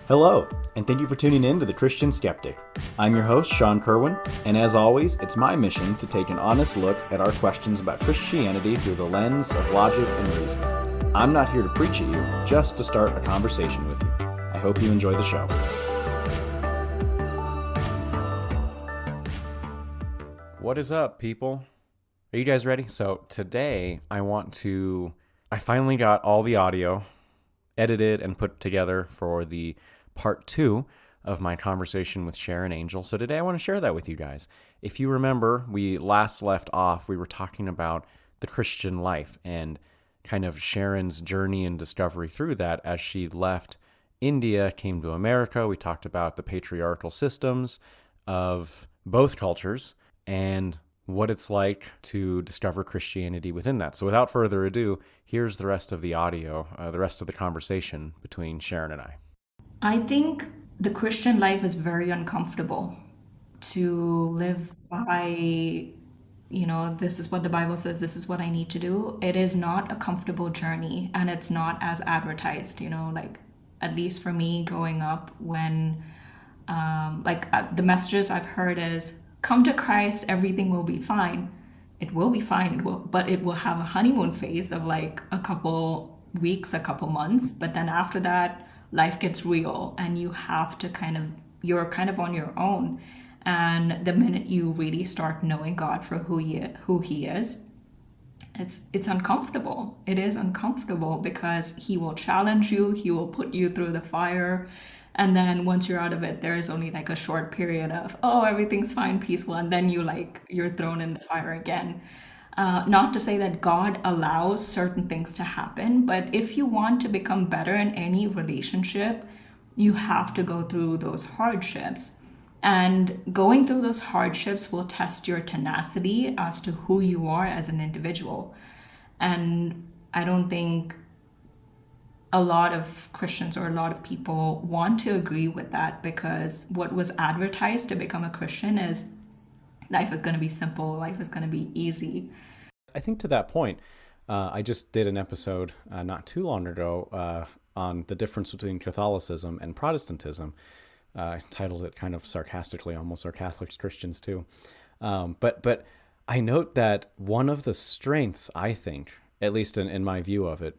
Hello, and thank you for tuning in to The Christian Skeptic. I'm your host, Sean Kerwin, and as always, it's my mission to take an honest look at our questions about Christianity through the lens of logic and reason. I'm not here to preach at you, just to start a conversation with you. I hope you enjoy the show. What is up, people? Are you guys ready? So today, I finally got all the audio edited and put together for the part 2 of my conversation with Sharon Angel. So today I want to share that with you guys. If you remember, we last left off, we were talking about the Christian life and kind of Sharon's journey and discovery through that as she left India, came to America. We talked about the patriarchal systems of both cultures and what it's like to discover Christianity within that. So without further ado, here's the rest of the audio, the rest of the conversation between Sharon and I. I think the Christian life is very uncomfortable to live by, this is what the Bible says, this is what I need to do. It is not a comfortable journey and it's not as advertised, like at least for me growing up when, the messages I've heard is, come to Christ, everything will be fine. It will be fine, but it will have a honeymoon phase of like a couple weeks, a couple months. But then after that, life gets real and you're kind of on your own. And the minute you really start knowing God for who he is, it's uncomfortable. It is uncomfortable because he will challenge you, he will put you through the fire. And then once you're out of it, there's only like a short period of, oh, everything's fine, peaceful. And then you're thrown in the fire again. Not to say that God allows certain things to happen, but if you want to become better in any relationship, you have to go through those hardships. And going through those hardships will test your tenacity as to who you are as an individual. And I don't think a lot of Christians or a lot of people want to agree with that, because what was advertised to become a Christian is life is going to be simple, life is going to be easy. I think to that point, I just did an episode not too long ago on the difference between Catholicism and Protestantism. Titled it kind of sarcastically, almost, "Are Catholics Christians too?" But I note that one of the strengths, I think, at least in my view of it,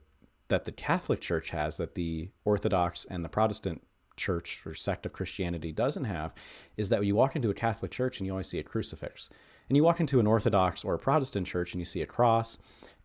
that the Catholic Church has, that the Orthodox and the Protestant church or sect of Christianity doesn't have, is that you walk into a Catholic church and you always see a crucifix. And you walk into an Orthodox or a Protestant church and you see a cross.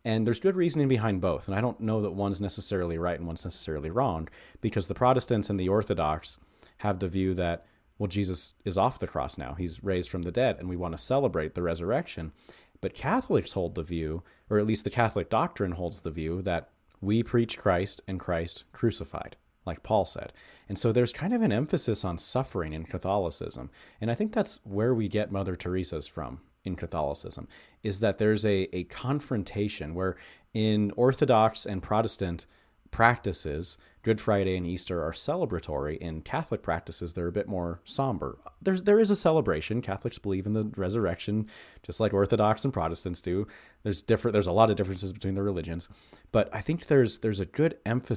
And there's good reasoning behind both. And I don't know that one's necessarily right and one's necessarily wrong, because the Protestants and the Orthodox have the view that, well, Jesus is off the cross now. He's raised from the dead, and we want to celebrate the resurrection. But Catholics hold the view, or at least the Catholic doctrine holds the view, that we preach Christ and Christ crucified, like Paul said. And so there's kind of an emphasis on suffering in Catholicism. And I think that's where we get Mother Teresa's from in Catholicism, is that there's a confrontation where in Orthodox and Protestant practices, Good Friday and Easter are celebratory. In Catholic practices, they're a bit more somber. There is a celebration. Catholics believe in the resurrection, just like Orthodox and Protestants do. There's a lot of differences between the religions, but I think there's a good enough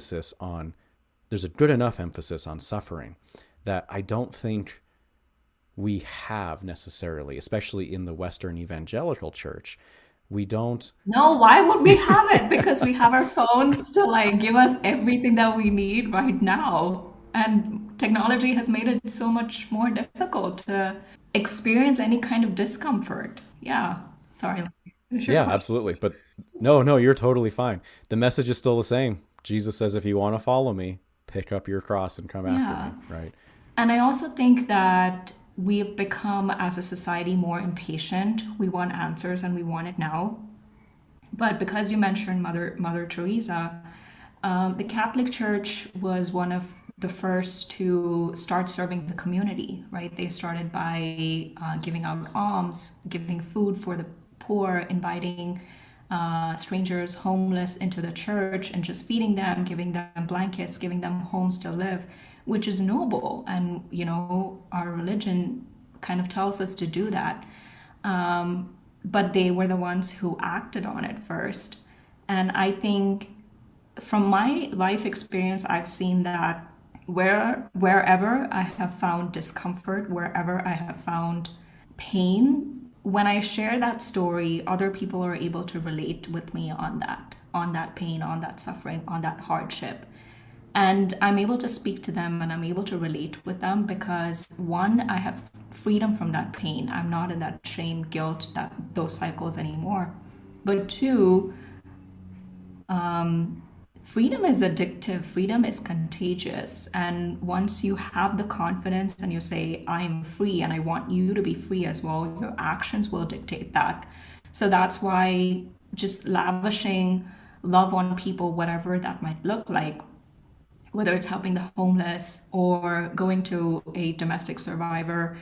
emphasis on suffering that I don't think we have necessarily, especially in the Western evangelical church. We don't. No, why would we have it? Because we have our phones to like give us everything that we need right now. And technology has made it so much more difficult to experience any kind of discomfort. Yeah. Sorry. Finish your Yeah, question. absolutely. But no, you're totally fine. The message is still the same. Jesus says, if you want to follow me, pick up your cross and come after Yeah. me, right? And I also think that we've become, as a society, more impatient. We want answers and we want it now. But because you mentioned Mother Teresa, the Catholic Church was one of the first to start serving the community, right? They started by giving out alms, giving food for the poor, inviting strangers, homeless, into the church and just feeding them, giving them blankets, giving them homes to live, which is noble. And, our religion kind of tells us to do that. But they were the ones who acted on it first. And I think from my life experience, I've seen that Wherever I have found discomfort, wherever I have found pain, when I share that story, other people are able to relate with me on that pain, on that suffering, on that hardship. And I'm able to speak to them and I'm able to relate with them because one, I have freedom from that pain. I'm not in that shame, guilt, that those cycles anymore. But two, freedom is addictive, freedom is contagious. And once you have the confidence and you say, I'm free and I want you to be free as well, your actions will dictate that. So that's why just lavishing love on people, whatever that might look like, whether it's helping the homeless or going to a domestic survivor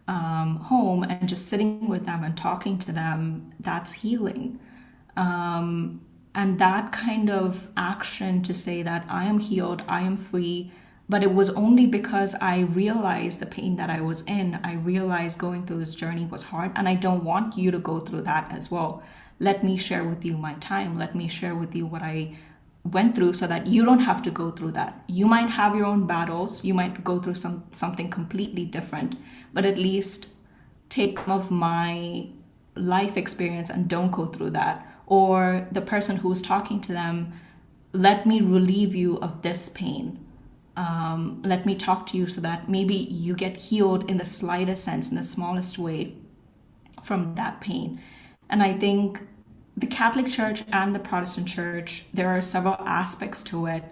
home and just sitting with them and talking to them, that's healing. And that kind of action to say that I am healed, I am free, but it was only because I realized the pain that I was in. I realized going through this journey was hard, and I don't want you to go through that as well. Let me share with you my time. Let me share with you what I went through so that you don't have to go through that. You might have your own battles, you might go through something completely different, but at least take some of my life experience and don't go through that. Or the person who is talking to them, let me relieve you of this pain. Let me talk to you so that maybe you get healed in the slightest sense, in the smallest way from that pain. And I think the Catholic Church and the Protestant Church, there are several aspects to it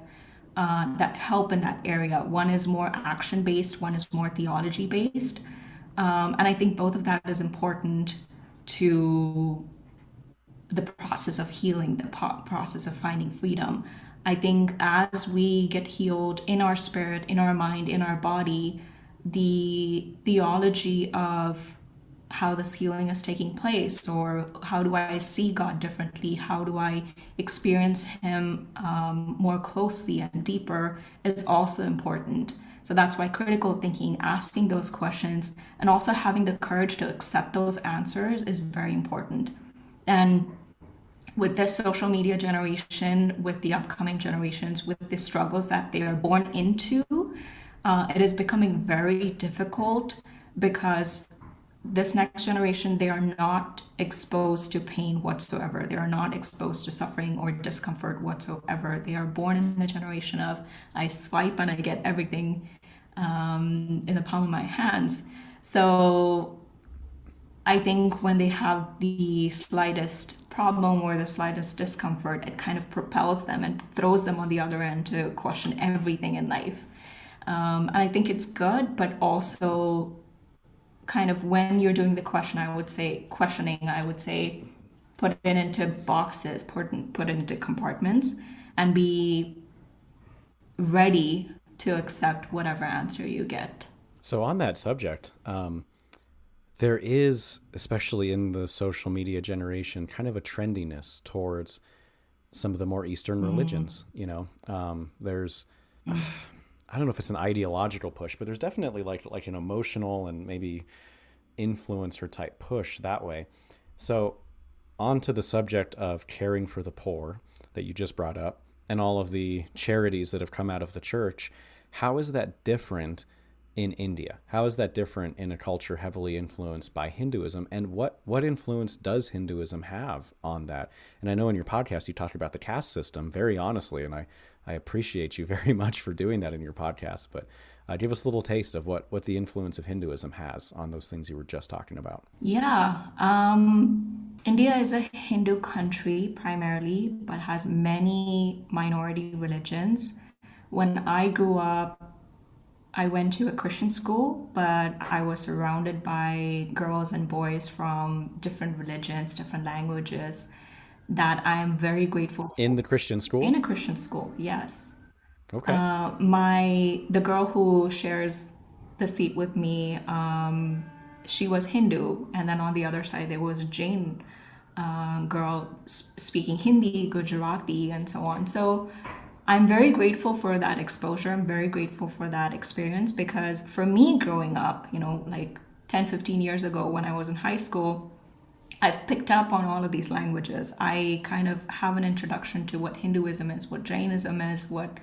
that help in that area. One is more action based, one is more theology based. And I think both of that is important to the process of healing, the process of finding freedom. I think as we get healed in our spirit, in our mind, in our body, the theology of how this healing is taking place, or how do I see God differently, how do I experience Him more closely and deeper, is also important. So that's why critical thinking, asking those questions, and also having the courage to accept those answers is very important. And with this social media generation, with the upcoming generations, with the struggles that they are born into, it is becoming very difficult because this next generation, they are not exposed to pain whatsoever. They are not exposed to suffering or discomfort whatsoever. They are born in the generation of I swipe and I get everything in the palm of my hands. So I think when they have the slightest problem or the slightest discomfort, it kind of propels them and throws them on the other end to question everything in life. And I think it's good, but also kind of when you're doing the questioning, I would say put it into boxes, put it into compartments, and be ready to accept whatever answer you get. So on that subject, there is, especially in the social media generation, kind of a trendiness towards some of the more Eastern religions. You know, there's, I don't know if it's an ideological push, but there's definitely like an emotional and maybe influencer type push that way. So on to the subject of caring for the poor that you just brought up and all of the charities that have come out of the church. How is that different in India? How is that different in a culture heavily influenced by Hinduism? And what influence does Hinduism have on that? And I know in your podcast, you talked about the caste system very honestly, and I appreciate you very much for doing that in your podcast. But give us a little taste of what the influence of Hinduism has on those things you were just talking about. Yeah, India is a Hindu country primarily, but has many minority religions. When I grew up, I went to a Christian school, but I was surrounded by girls and boys from different religions, different languages that I am very grateful In for. the Christian In school? a Christian school, yes. Okay. The girl who shares the seat with me, she was Hindu, and then on the other side there was a Jain girl speaking Hindi, Gujarati, and so on. So I'm very grateful for that exposure. I'm very grateful for that experience because for me growing up, like 10, 15 years ago when I was in high school, I've picked up on all of these languages. I kind of have an introduction to what Hinduism is, what Jainism is, what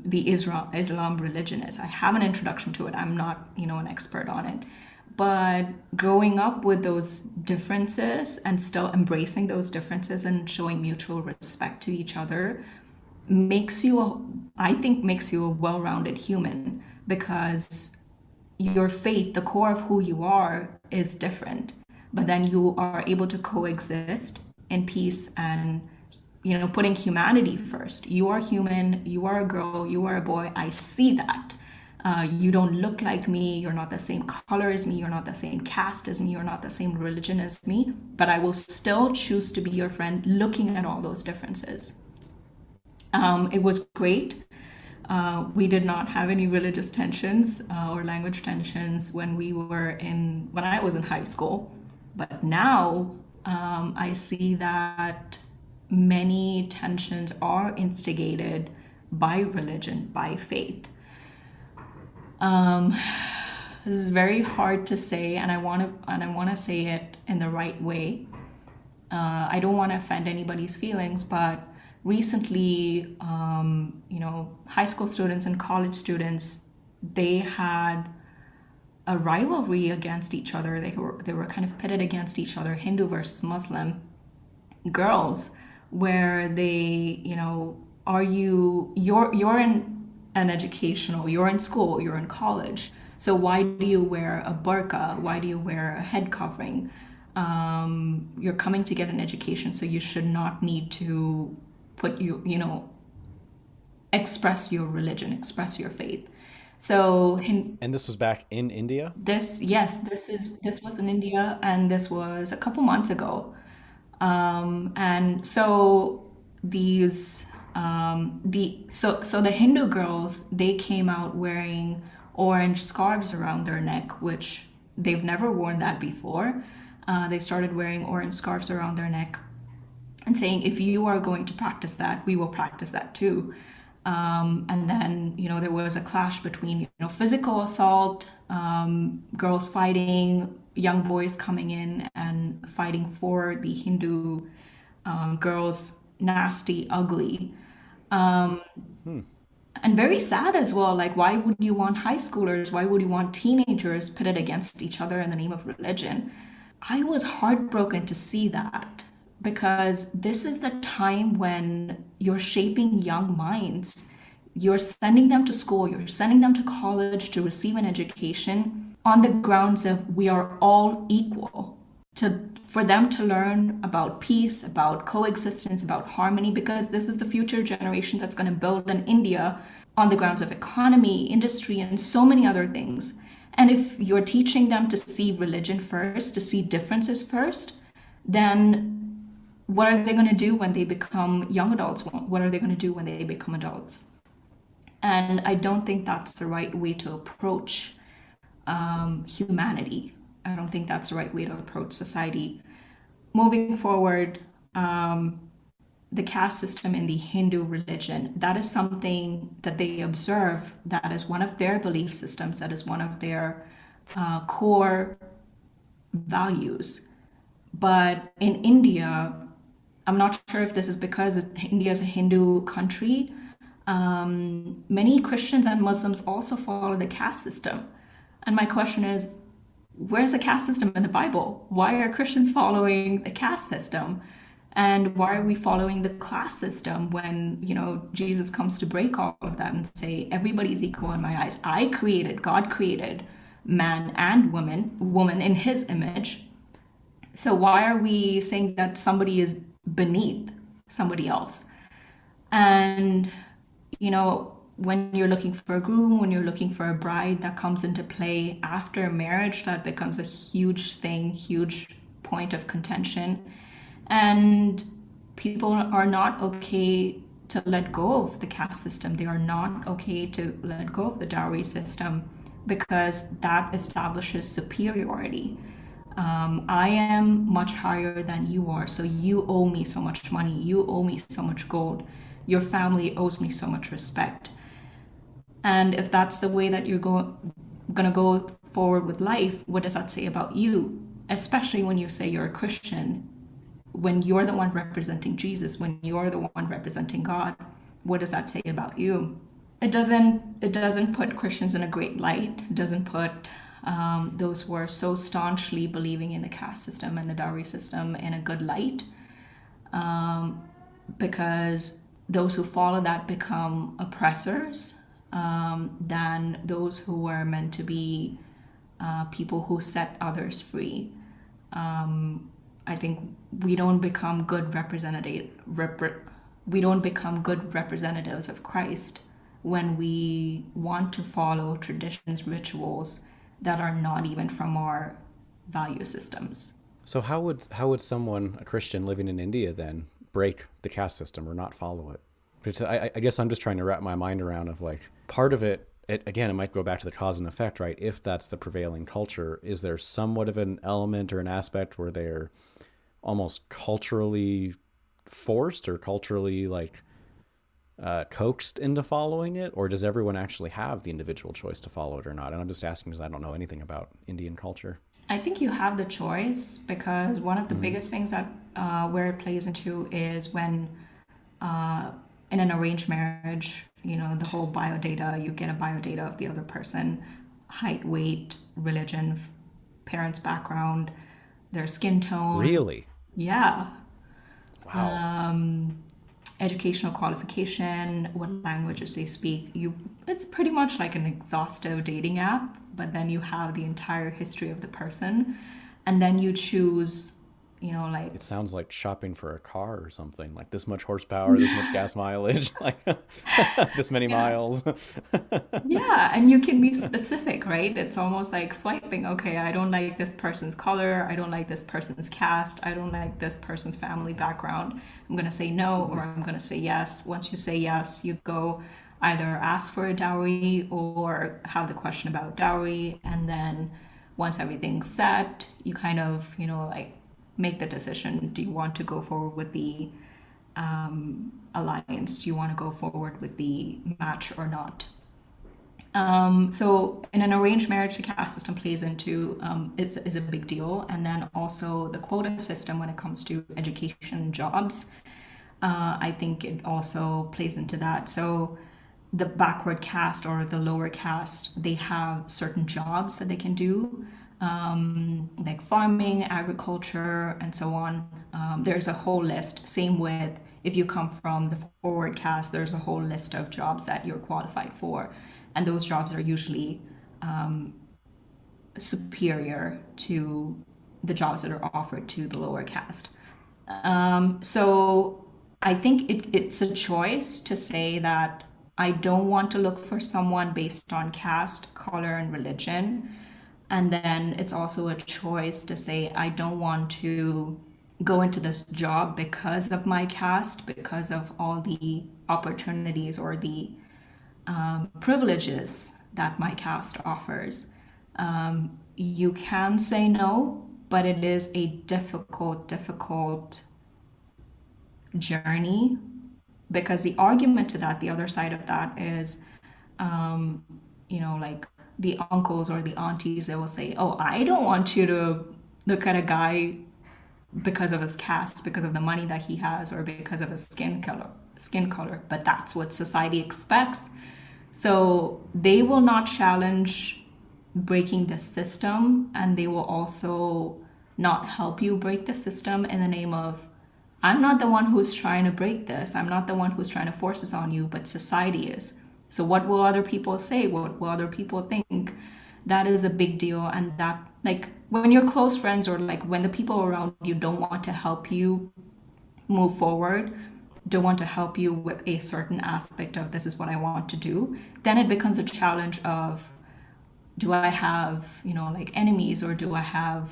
the Islam religion is. I have an introduction to it. I'm not, an expert on it. But growing up with those differences and still embracing those differences and showing mutual respect to each other I think makes you a well-rounded human, because your faith, the core of who you are, is different. But then you are able to coexist in peace and, putting humanity first. You are human, you are a girl, you are a boy. I see that. You don't look like me, you're not the same color as me, you're not the same caste as me, you're not the same religion as me, but I will still choose to be your friend looking at all those differences. It was great. We did not have any religious tensions or language tensions when I was in high school. But now I see that many tensions are instigated by religion, by faith. This is very hard to say, and I want to say it in the right way. I don't want to offend anybody's feelings, but recently, high school students and college students, they had a rivalry against each other. They were kind of pitted against each other, Hindu versus Muslim girls, where they, are you're in an educational, you're in school, you're in college. So why do you wear a burqa? Why do you wear a head covering? You're coming to get an education, so you should not need to express your religion, express your faith. So And this was back in India? this was in India, and this was a couple months ago. And so these the Hindu girls, they came out wearing orange scarves around their neck, which they've never worn that before. They started wearing orange scarves around their neck and saying, if you are going to practice that, we will practice that too. And then, there was a clash between, physical assault, girls fighting, young boys coming in and fighting for the Hindu girls, nasty, ugly. And very sad as well. Like, why would you want high schoolers? Why would you want teenagers pitted against each other in the name of religion? I was heartbroken to see that, because this is the time when you're shaping young minds. You're sending them to school, you're sending them to college to receive an education on the grounds of we are all equal, for them to learn about peace, about coexistence, about harmony, because this is the future generation that's going to build an India on the grounds of economy, industry, and so many other things. And if you're teaching them to see religion first, to see differences first, then what are they going to do when they become young adults? What are they going to do when they become adults? And I don't think that's the right way to approach humanity. I don't think that's the right way to approach society. Moving forward, the caste system in the Hindu religion, that is something that they observe, that is one of their belief systems, that is one of their core values. But in India, I'm not sure if this is because India is a Hindu country. Many Christians and Muslims also follow the caste system. And my question is, where's the caste system in the Bible? Why are Christians following the caste system? And why are we following the class system when, Jesus comes to break all of that and say, everybody's equal in my eyes. God created man and woman in his image. So why are we saying that somebody is beneath somebody else? And, when you're looking for a groom, when you're looking for a bride, that comes into play after marriage. That becomes a huge thing, huge point of contention. And people are not okay to let go of the caste system. They are not okay to let go of the dowry system, because that establishes superiority. I am much higher than you are, so you owe me so much money, you owe me so much gold, your family owes me so much respect. And if that's the way that you're gonna go forward with life, what does that say about you? Especially when you say you're a Christian, when you're the one representing Jesus, when you're the one representing God. what does that say about you? It doesn't put Christians in a great light. It doesn't put those who are so staunchly believing in the caste system and the dowry system in a good light, because those who follow that become oppressors, than those who are meant to be people who set others free. I think we don't become good we don't become good representatives of Christ when we want to follow traditions, rituals that are not even from our value systems. So how would someone, a Christian living in India, then break the caste system or not follow it? Because I guess I'm just trying to wrap my mind around of like part of it. Again, it might go back to the cause and effect, right? If that's the prevailing culture, is there somewhat of an element or an aspect where they're almost culturally forced or culturally like coaxed into following it, or does everyone actually have the individual choice to follow it or not? And I'm just asking because I don't know anything about Indian culture. I think you have the choice, because one of the Mm-hmm. biggest things that where it plays into is when in an arranged marriage, the whole biodata, you get a biodata of the other person, height, weight, religion, parents' background, their skin tone. Really? Yeah. Wow. Educational qualification, what languages they speak. It's pretty much like an exhaustive dating app, but then you have the entire history of the person, and then you choose, like, It sounds like shopping for a car or something. Like this much horsepower, this much gas mileage, like this many yeah. miles. Yeah, and you can be specific, right? It's almost like swiping. Okay, I don't like this person's color. I don't like this person's caste. I don't like this person's family background. I'm going to say no, or I'm going to say yes. Once you say yes, you go either ask for a dowry or have the question about dowry. And then once everything's set, you kind of, like make the decision. Do you want to go forward with the alliance? Do you want to go forward with the match or not? So in an arranged marriage, the caste system plays into is a big deal, and then also the quota system when it comes to education and jobs. I think it also plays into that. So the backward caste or the lower caste, they have certain jobs that they can do, like farming, agriculture, and so on. There's a whole list. Same with if you come from the forward caste, there's a whole list of jobs that you're qualified for. And those jobs are usually superior to the jobs that are offered to the lower caste. So I think it's a choice to say that I don't want to look for someone based on caste, color, and religion. And then it's also a choice to say I don't want to go into this job because of my caste, because of all the opportunities or the privileges that my caste offers. You can say no, but it is a difficult journey, because the argument to that, the other side of that is, like the uncles or the aunties, they will say, "Oh, I don't want you to look at a guy because of his caste, because of the money that he has, or because of his skin color, but that's what society expects." So they will not challenge breaking the system, and they will also not help you break the system in the name of, I'm not the one who's trying to break this. I'm not the one who's trying to force this on you, but society is. So what will other people say? What will other people think? That is a big deal. And that, like, when you're close friends, or like when the people around you don't want to help you move forward, don't want to help you with a certain aspect of this is what I want to do, then it becomes a challenge of, do I have, like enemies, or do I have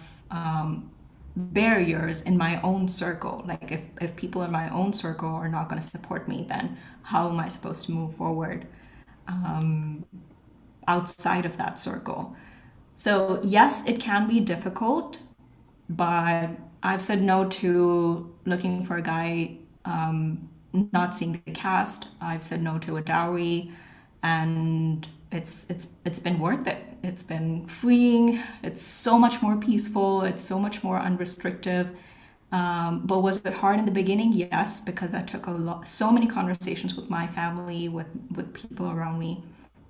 barriers in my own circle? Like if people in my own circle are not going to support me, then how am I supposed to move forward outside of that circle? So yes, it can be difficult, but I've said no to looking for a guy, not seeing the cast. I've said no to a dowry, and it's been worth it. It's been freeing. It's so much more peaceful. It's so much more unrestrictive. But was it hard in the beginning? Yes, because that took so many conversations with my family, with people around me.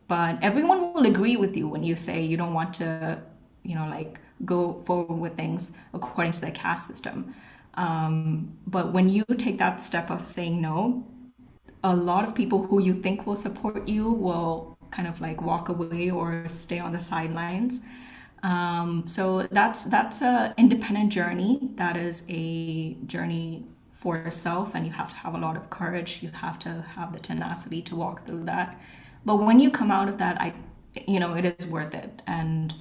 But everyone will agree with you when you say you don't want to, like go forward with things according to the caste system. But when you take that step of saying no, a lot of people who you think will support you will kind of like walk away or stay on the sidelines. So that's a independent journey. That is a journey for yourself, and you have to have a lot of courage. You have to have the tenacity to walk through that. But when you come out of that, it is worth it. And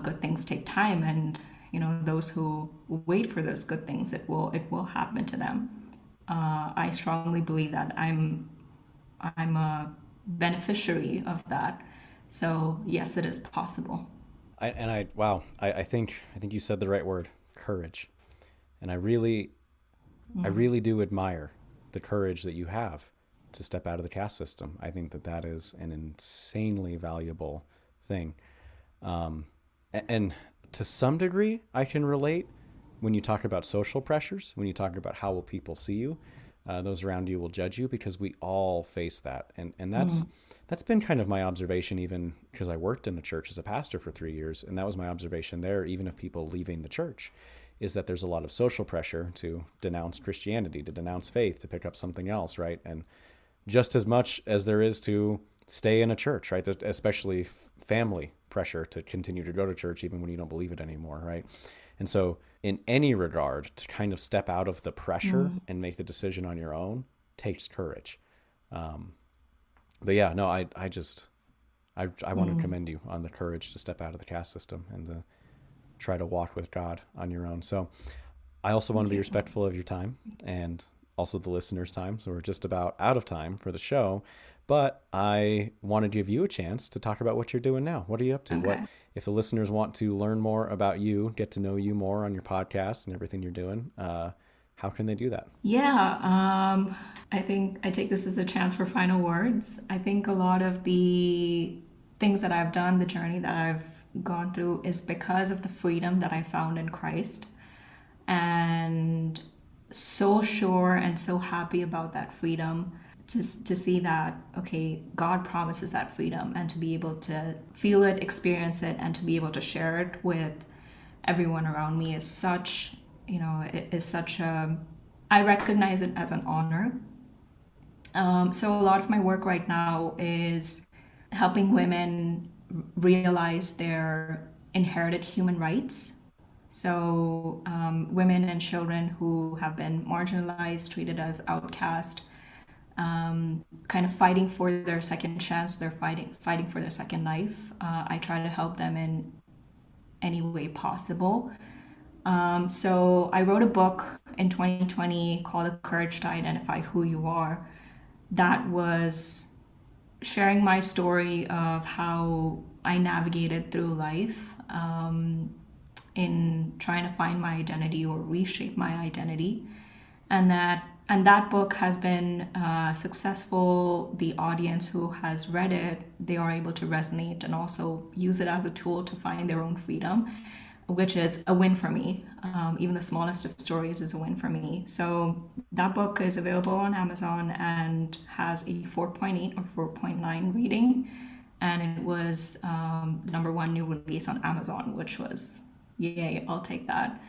good things take time, and those who wait for those good things, it will happen to them. I strongly believe that I'm a beneficiary of that. So yes, it is possible. Wow, I think you said the right word, courage. And I really do admire the courage that you have to step out of the caste system. I think that that is an insanely valuable thing. And to some degree, I can relate when you talk about social pressures, when you talk about how will people see you, those around you will judge you, because we all face that, and that's been kind of my observation, even because I worked in the church as a pastor for 3 years, and that was my observation there, even of people leaving the church, is that there's a lot of social pressure to denounce Christianity, to denounce faith, to pick up something else, right? And just as much as there is to stay in a church, right? There's especially family pressure to continue to go to church even when you don't believe it anymore, right? And so, in any regard, to kind of step out of the pressure and make the decision on your own takes courage. Um, but yeah, no, I want to commend you on the courage to step out of the caste system and to try to walk with God on your own. So I also want to Thank be you. respectful of your time and also the listeners' time. So we're just about out of time for the show. But I want to give you a chance to talk about what you're doing now. What are you up to? What Okay. if the listeners want to learn more about you, get to know you more on your podcast and everything you're doing? How can they do that? Yeah, I think I take this as a chance for final words. I think a lot of the things that I've done, the journey that I've gone through, is because of the freedom that I found in Christ. And so sure and so happy about that freedom, to see that, okay, God promises that freedom, and to be able to feel it, experience it, and to be able to share it with everyone around me is such, it is such a, I recognize it as an honor. So a lot of my work right now is helping women realize their inherited human rights. So women and children who have been marginalized, treated as outcast, kind of fighting for their second chance. They're fighting for their second life. I try to help them in any way possible. So I wrote a book in 2020 called The Courage to Identify Who You Are. That was sharing my story of how I navigated through life, in trying to find my identity or reshape my identity. And that book has been successful. The audience who has read it, they are able to resonate and also use it as a tool to find their own freedom, which is a win for me. Even the smallest of stories is a win for me. So that book is available on Amazon and has a 4.8 or 4.9 rating. And it was the number one new release on Amazon, which was, yay, I'll take that.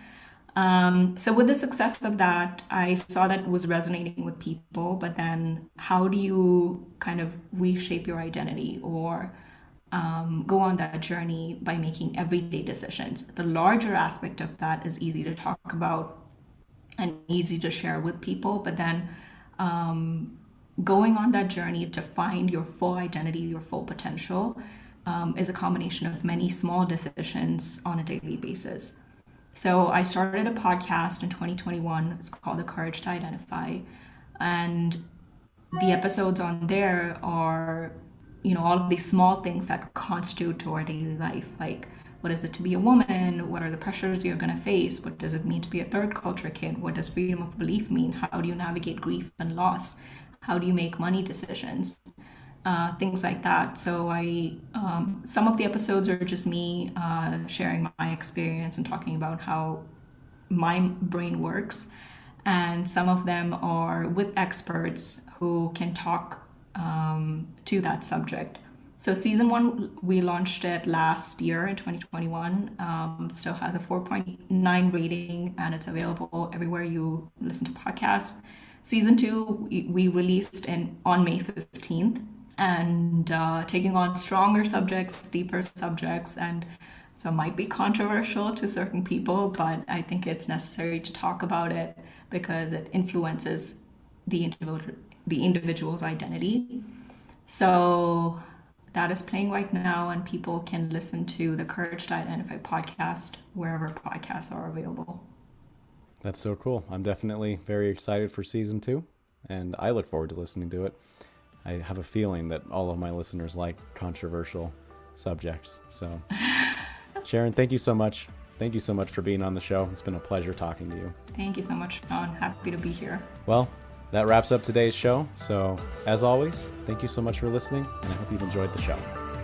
So with the success of that, I saw that it was resonating with people, but then how do you kind of reshape your identity, or go on that journey by making everyday decisions? The larger aspect of that is easy to talk about and easy to share with people, but then going on that journey to find your full identity, your full potential, is a combination of many small decisions on a daily basis. So I started a podcast in 2021. It's called The Courage to Identify. And the episodes on there are, all of these small things that constitute to our daily life. Like, what is it to be a woman? What are the pressures you're going to face? What does it mean to be a third culture kid? What does freedom of belief mean? How do you navigate grief and loss? How do you make money decisions? Things like that. So some of the episodes are just me sharing my experience and talking about how my brain works. And some of them are with experts who can talk to that subject. So season one, we launched it last year in 2021. Still has a 4.9 rating, and it's available everywhere you listen to podcasts. Season two, we released on May 15th, and taking on stronger subjects, deeper subjects, and so might be controversial to certain people, but I think it's necessary to talk about it because it influences the individual's identity. So that is playing right now, and people can listen to the Courage to Identify podcast wherever podcasts are available. That's so cool. I'm definitely very excited for season 2, and I look forward to listening to it. I have a feeling that all of my listeners like controversial subjects. So, Sharon, thank you so much. Thank you so much for being on the show. It's been a pleasure talking to you. Thank you so much, Sean. Happy to be here. Well, that wraps up today's show. So, as always, thank you so much for listening, and I hope you've enjoyed the show.